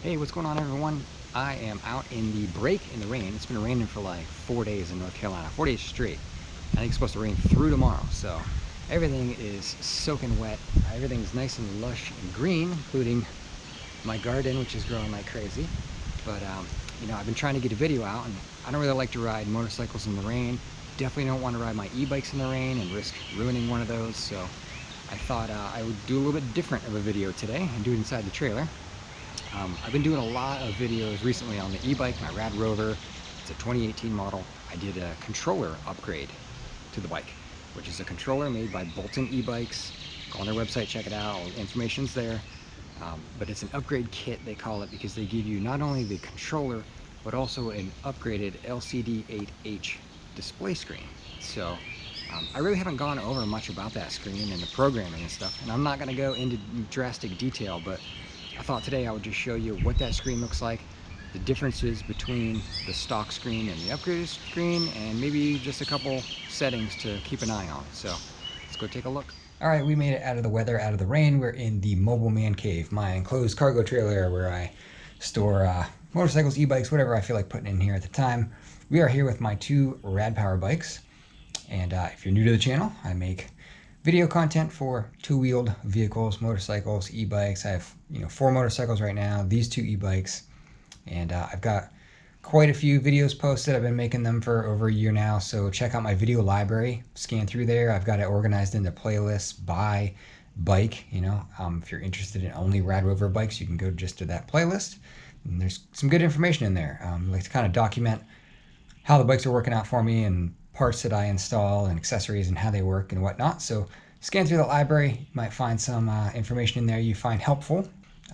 Hey, what's going on, everyone? I am out in the break in the rain. It's been raining for like 4 days in North Carolina, 4 days straight. I think it's supposed to rain through tomorrow, so everything is soaking wet. Everything's nice and lush and green, including my garden, which is growing like crazy. But I've been trying to get a video out, and I don't really like to ride motorcycles in the rain. Definitely don't want to ride my e-bikes in the rain and risk ruining one of those. So I thought I would do a little bit different of a video today and do it inside the trailer. I've been doing a lot of videos recently on the e-bike, my Rad Rover. It's a 2018 model. I did a controller upgrade to the bike, which is a controller made by Bolton e-bikes. Go on their website, check it out, all the information's there. But it's an upgrade kit, they call it, because they give you not only the controller, but also an upgraded LCD8H display screen. So I really haven't gone over much about that screen and the programming and stuff, and I'm not going to go into drastic detail, but I thought today I would just show you what that screen looks like, the differences between the stock screen and the upgraded screen, and maybe just a couple settings to keep an eye on. So let's go take a look. All right, we made it out of the weather, out of the rain. We're in the mobile man cave, my enclosed cargo trailer where I store motorcycles, e-bikes, whatever I feel like putting in here at the time. We are here with my two Rad Power bikes. And if you're new to the channel, I make video content for two-wheeled vehicles, motorcycles, e-bikes. I have 4 motorcycles right now, these 2 e-bikes, and I've got quite a few videos posted. I've been making them for over a year now, so check out my video library, scan through there. I've got it organized into playlists by bike. If you're interested in only Rad Rover bikes, you can go just to that playlist, and there's some good information in there. I like to kind of document how the bikes are working out for me and parts that I install and accessories and how they work and whatnot. So scan through the library, you might find some information in there you find helpful.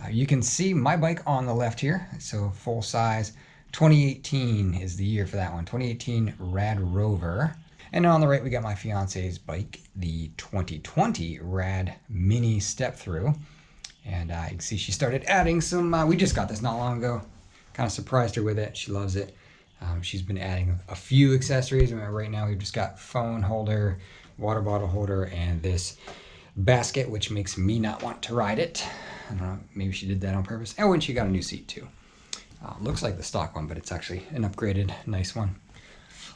You can see my bike on the left here. So full size, 2018 is the year for that one, 2018 Rad Rover. And on the right, we got my fiance's bike, the 2020 Rad Mini Step Through. And you can see she started adding some, we just got this not long ago. Kind of surprised her with it, she loves it. She's been adding a few accessories. Right now we've just got phone holder, water bottle holder, and this basket, which makes me not want to ride it. I don't know, maybe she did that on purpose. Oh, and she got a new seat too. Looks like the stock one, but it's actually an upgraded, nice one.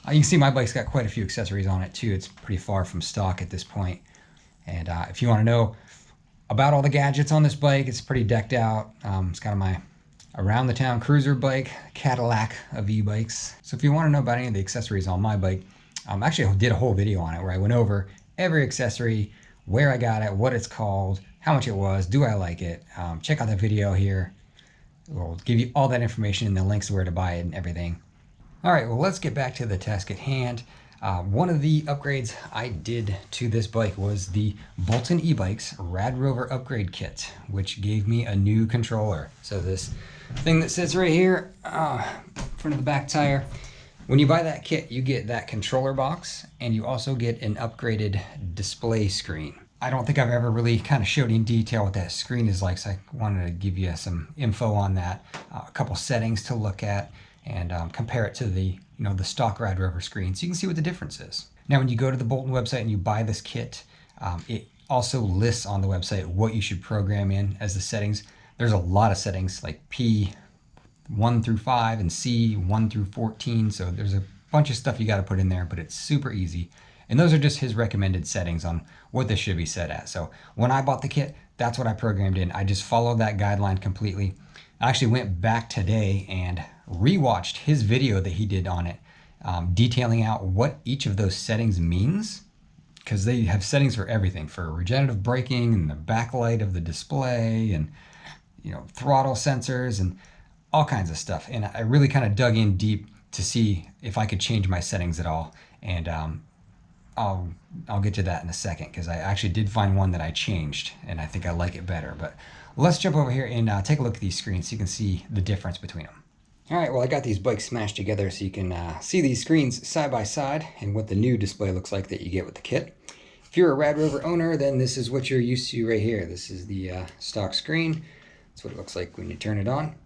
You can see my bike's got quite a few accessories on it too. It's pretty far from stock at this point. And if you want to know about all the gadgets on this bike, it's pretty decked out. It's kind of my around the town cruiser bike, Cadillac of e-bikes. So if you want to know about any of the accessories on my bike, actually I did a whole video on it where I went over every accessory, where I got it, what it's called, how much it was, do I like it. Check out the video here. We'll give you all that information and the links to where to buy it and everything. All right, well, let's get back to the task at hand. One of the upgrades I did to this bike was the Bolton e-bikes Rad Rover Upgrade Kit, which gave me a new controller. So this thing that sits right here, front of the back tire, when you buy that kit, you get that controller box, and you also get an upgraded display screen. I don't think I've ever really kind of showed in detail what that screen is like, so I wanted to give you some info on that, a couple settings to look at, and compare it to the the stock Rad Rover screen, so you can see what the difference is. Now, when you go to the Bolton website and you buy this kit, it also lists on the website what you should program in as the settings. There's a lot of settings like P1 through 5 and C1 through 14, so there's a bunch of stuff you got to put in there, but it's super easy. And those are just his recommended settings on what this should be set at. So when I bought the kit, that's what I programmed in. I just followed that guideline completely. I actually went back today and rewatched his video that he did on it, detailing out what each of those settings means, because they have settings for everything, for regenerative braking and the backlight of the display, and throttle sensors and all kinds of stuff. And I really kind of dug in deep to see if I could change my settings at all. And I'll get to that in a second, because I actually did find one that I changed and I think I like it better. But let's jump over here and take a look at these screens so you can see the difference between them. All right, well, I got these bikes smashed together so you can see these screens side by side and what the new display looks like that you get with the kit. If you're a Rad Rover owner, then this is what you're used to right here. This is the stock screen. That's what it looks like when you turn it on,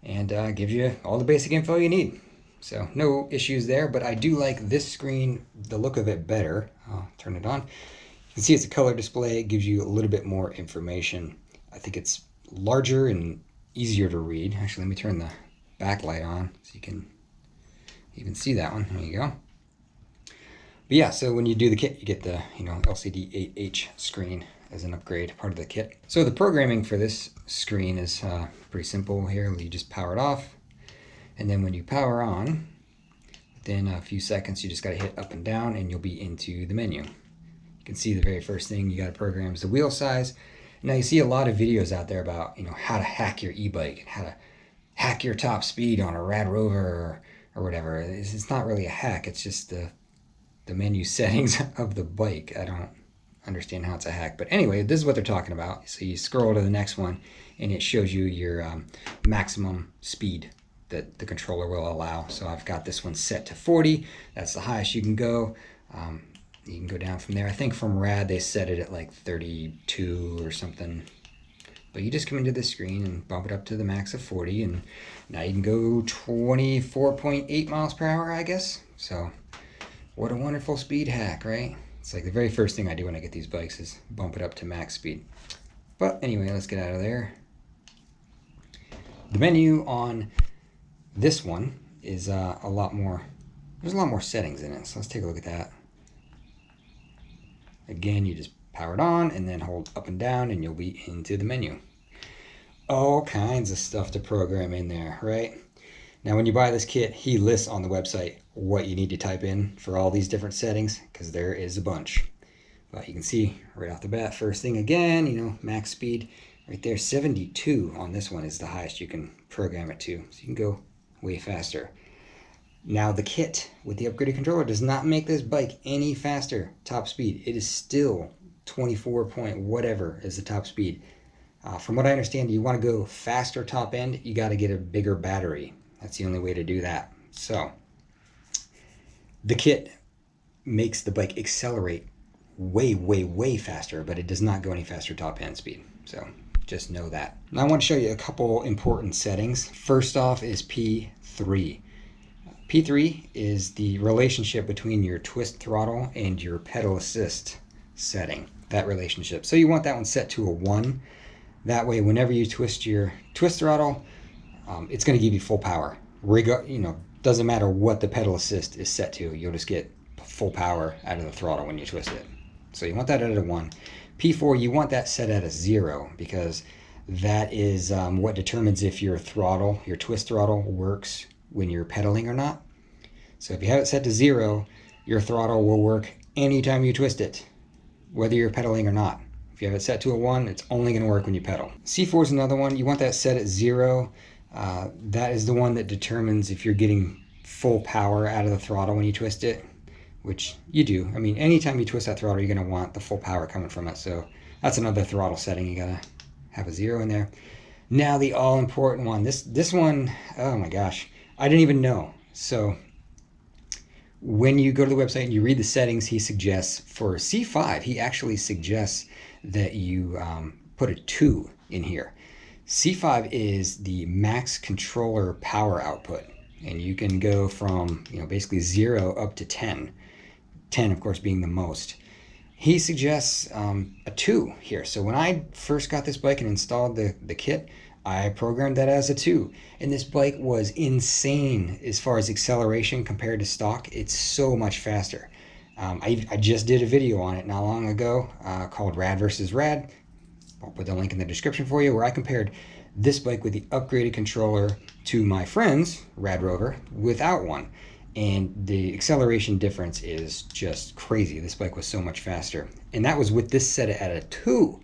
and gives you all the basic info you need. So no issues there, but I do like this screen, the look of it better. I'll turn it on. You can see it's a color display. It gives you a little bit more information. I think it's larger and easier to read. Actually, let me turn the backlight on so you can even see that one. There you go. But yeah, so when you do the kit, you get the LCD8H screen as an upgrade, part of the kit. So the programming for this screen is pretty simple here. You just power it off, and then when you power on, within a few seconds, you just got to hit up and down, and you'll be into the menu. You can see the very first thing you got to program is the wheel size. Now you see a lot of videos out there about how to hack your e-bike and how to hack your top speed on a Rad Rover or whatever. It's not really a hack. It's just the menu settings of the bike. I don't understand how it's a hack. But anyway, this is what they're talking about. So you scroll to the next one, and it shows you your maximum speed that the controller will allow. So I've got this one set to 40. That's the highest you can go. You can go down from there. I think from Rad they set it at like 32 or something. But you just come into the screen and bump it up to the max of 40, and now you can go 24.8 miles per hour, I guess. So what a wonderful speed hack, right? It's like the very first thing I do when I get these bikes is bump it up to max speed. But anyway, let's get out of there. The menu on this one is a lot more, there's a lot more settings in it. So let's take a look at that. Again, you just power it on and then hold up and down and you'll be into the menu. All kinds of stuff to program in there, right? Now, when you buy this kit, he lists on the website what you need to type in for all these different settings, because there is a bunch. But you can see right off the bat, first thing again, max speed right there, 72 on this one is the highest you can program it to. So you can go way faster. Now, the kit with the upgraded controller does not make this bike any faster top speed. It is still 24 point whatever is the top speed. From what I understand, you want to go faster top end, you got to get a bigger battery. That's the only way to do that. So the kit makes the bike accelerate way, way, way faster, but it does not go any faster top end speed. So just know that. Now I want to show you a couple important settings. First off is P3. P3 is the relationship between your twist throttle and your pedal assist setting, that relationship. So you want that one set to a 1. That way, whenever you twist your twist throttle, it's going to give you full power. Doesn't matter what the pedal assist is set to, you'll just get full power out of the throttle when you twist it. So you want that at a 1. P4, you want that set at a 0, because that is what determines if your throttle, your twist throttle, works when you're pedaling or not. So if you have it set to 0, your throttle will work anytime you twist it, whether you're pedaling or not. If you have it set to a 1, it's only going to work when you pedal. C4 is another one. You want that set at 0. That is the one that determines if you're getting full power out of the throttle when you twist it, which you do. I mean, anytime you twist that throttle, you're going to want the full power coming from it. So that's another throttle setting. You got to have a 0 in there. Now the all-important one. This one, oh my gosh, I didn't even know. So when you go to the website and you read the settings, he suggests for C5, he actually suggests that you put a 2 in here. C5 is the max controller power output, and you can go from basically 0 up to 10. 10, of course, being the most. He suggests a 2 here. So when I first got this bike and installed the kit, I programmed that as a 2, and this bike was insane as far as acceleration compared to stock. It's so much faster. I just did a video on it not long ago called Rad versus Rad. I'll put the link in the description for you, where I compared this bike with the upgraded controller to my friend's Rad Rover without one. And the acceleration difference is just crazy. This bike was so much faster. And that was with this set at a 2.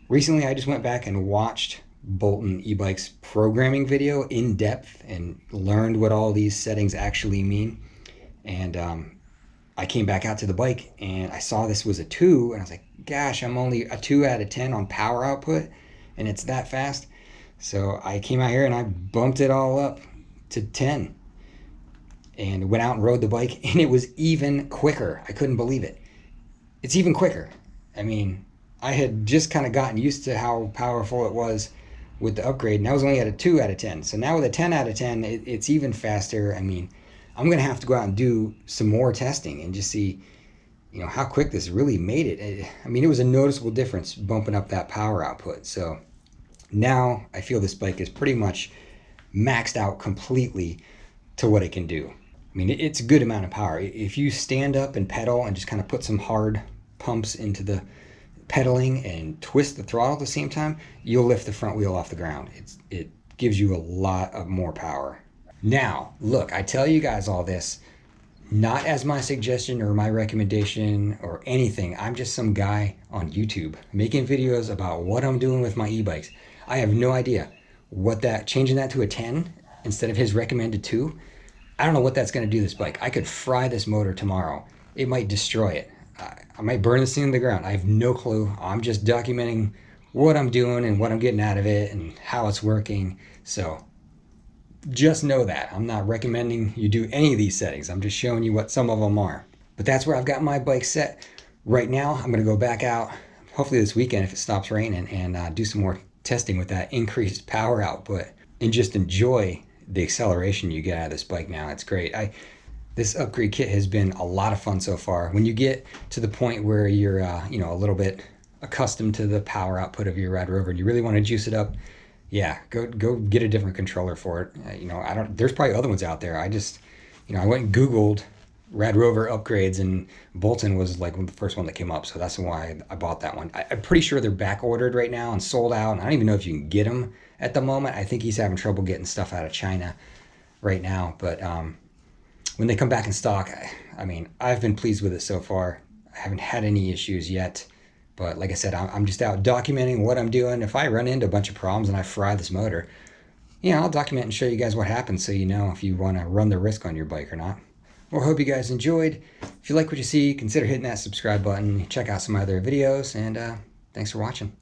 Recently, I just went back and watched Bolton ebikes programming video in depth and learned what all these settings actually mean. And I came back out to the bike and I saw this was a 2, and I was like, gosh, I'm only a 2 out of 10 on power output, and it's that fast. So I came out here and I bumped it all up to 10 and went out and rode the bike, and it was even quicker. I couldn't believe it. It's even quicker. I mean, I had just kind of gotten used to how powerful it was with the upgrade, and I was only at a 2 out of 10. So now with a 10 out of 10, it's even faster. I mean, I'm going to have to go out and do some more testing and just see, how quick this really made it. I mean, it was a noticeable difference bumping up that power output. So Now I feel this bike is pretty much maxed out completely to what it can do. I mean, it's a good amount of power. If you stand up and pedal and just kind of put some hard pumps into the pedaling and twist the throttle at the same time, you'll lift the front wheel off the ground. It gives you a lot of more power. Now, look, I tell you guys all this not as my suggestion or my recommendation or anything. I'm just some guy on YouTube making videos about what I'm doing with my e-bikes. I have no idea what changing that to a 10 instead of his recommended 2. I don't know what that's going to do to this bike. I could fry this motor tomorrow. It might destroy it. I might burn this thing to the ground. I have no clue. I'm just documenting what I'm doing and what I'm getting out of it and how it's working. So just know that. I'm not recommending you do any of these settings. I'm just showing you what some of them are. But that's where I've got my bike set right now. I'm going to go back out, hopefully this weekend if it stops raining, and do some more testing with that increased power output and just enjoy the acceleration you get out of this bike now. It's great. This upgrade kit has been a lot of fun so far. When you get to the point where you're a little bit accustomed to the power output of your Rad Rover and you really want to juice it up, yeah, go get a different controller for it. There's probably other ones out there. I went and Googled Rad Rover upgrades, and Bolton was like the first one that came up, so that's why I bought that one. I'm pretty sure they're back ordered right now and sold out, and I don't even know if you can get them at the moment. I think he's having trouble getting stuff out of China right now, but when they come back in stock, I mean, I've been pleased with it so far. I haven't had any issues yet. But like I said, I'm just out documenting what I'm doing. If I run into a bunch of problems and I fry this motor, I'll document and show you guys what happens so you know if you want to run the risk on your bike or not. Well, I hope you guys enjoyed. If you like what you see, consider hitting that subscribe button. Check out some other videos, and thanks for watching.